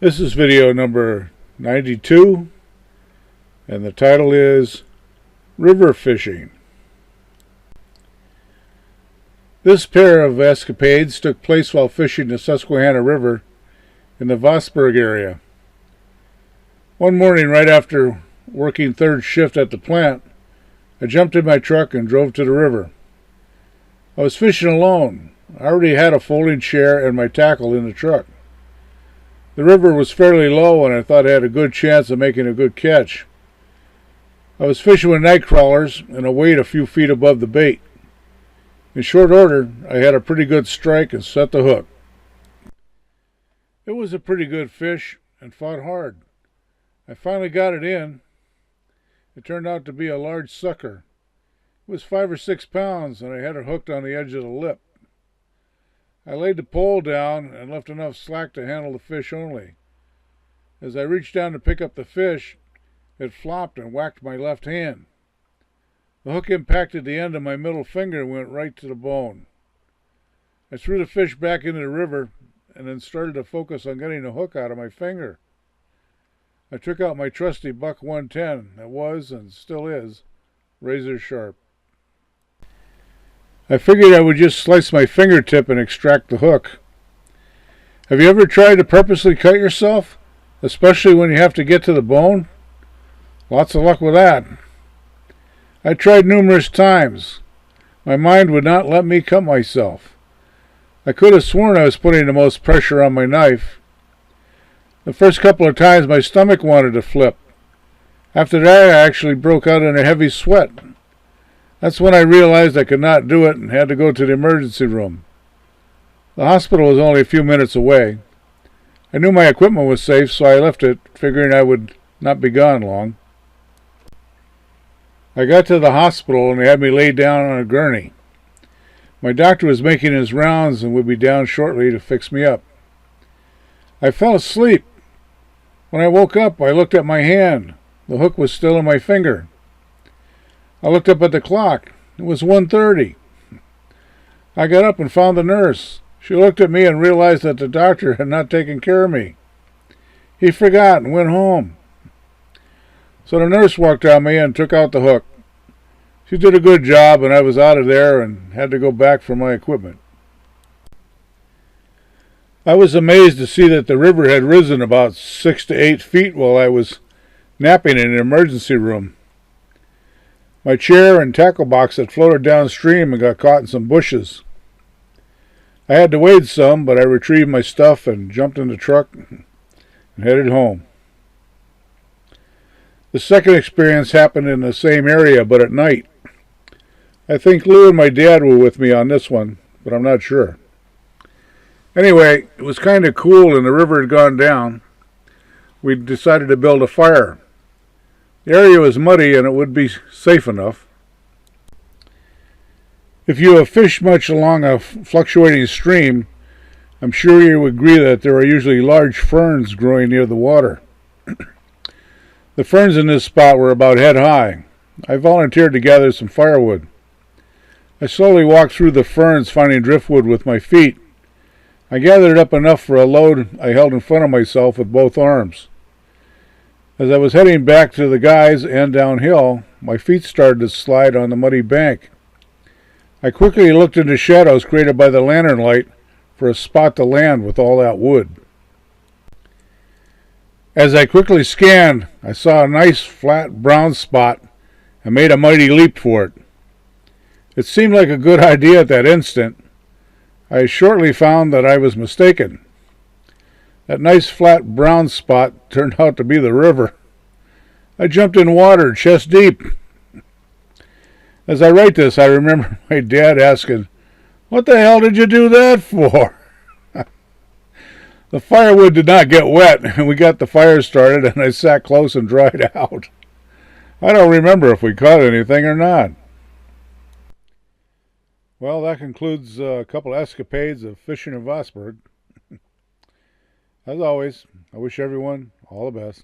This is video number 92, and the title is River Fishing. This pair of escapades took place while fishing the Susquehanna River in the Vosburgh area. One morning, right after working third shift at the plant, I jumped in my truck and drove to the river. I was fishing alone. I already had a folding chair and my tackle in the truck. The river was fairly low, and I thought I had a good chance of making a good catch. I was fishing with night crawlers and a weight a few feet above the bait. In short order, I had a pretty good strike and set the hook. It was a pretty good fish and fought hard. I finally got it in. It turned out to be a large sucker. It was 5 or 6 pounds, and I had it hooked on the edge of the lip. I laid the pole down and left enough slack to handle the fish only. As I reached down to pick up the fish, it flopped and whacked my left hand. The hook impacted the end of my middle finger and went right to the bone. I threw the fish back into the river and then started to focus on getting the hook out of my finger. I took out my trusty Buck 110 that was, and still is, razor sharp. I figured I would just slice my fingertip and extract the hook. Have you ever tried to purposely cut yourself, especially when you have to get to the bone? Lots of luck with that. I tried numerous times. My mind would not let me cut myself. I could have sworn I was putting the most pressure on my knife. The first couple of times my stomach wanted to flip. After that, I actually broke out in a heavy sweat. That's when I realized I could not do it and had to go to the emergency room. The hospital was only a few minutes away. I knew my equipment was safe, so I left it, figuring I would not be gone long. I got to the hospital and they had me laid down on a gurney. My doctor was making his rounds and would be down shortly to fix me up. I fell asleep. When I woke up, I looked at my hand. The hook was still in my finger. I looked up at the clock. It was 1:30. I got up and found the nurse. She looked at me and realized that the doctor had not taken care of me. He forgot and went home. So the nurse walked on me and took out the hook. She did a good job, and I was out of there and had to go back for my equipment. I was amazed to see that the river had risen about 6 to 8 feet while I was napping in an emergency room. My chair and tackle box had floated downstream and got caught in some bushes. I had to wade some, but I retrieved my stuff and jumped in the truck and headed home. The second experience happened in the same area, but at night. I think Lou and my dad were with me on this one, but I'm not sure. Anyway, it was kind of cool and the river had gone down. We decided to build a fire. The area was muddy and it would be safe enough. If you have fished much along a fluctuating stream, I'm sure you would agree that there are usually large ferns growing near the water. The ferns in this spot were about head high. I volunteered to gather some firewood. I slowly walked through the ferns, finding driftwood with my feet. I gathered up enough for a load I held in front of myself with both arms. As I was heading back to the guys and downhill, my feet started to slide on the muddy bank. I quickly looked into shadows created by the lantern light for a spot to land with all that wood. As I quickly scanned, I saw a nice flat brown spot and made a mighty leap for it. It seemed like a good idea at that instant. I shortly found that I was mistaken. That nice flat brown spot turned out to be the river. I jumped in water chest deep. As I write this, I remember my dad asking, "What the hell did you do that for?" The firewood did not get wet, and we got the fire started, and I sat close and dried out. I don't remember if we caught anything or not. Well, that concludes a couple escapades of fishing in Vosburgh. As always, I wish everyone all the best.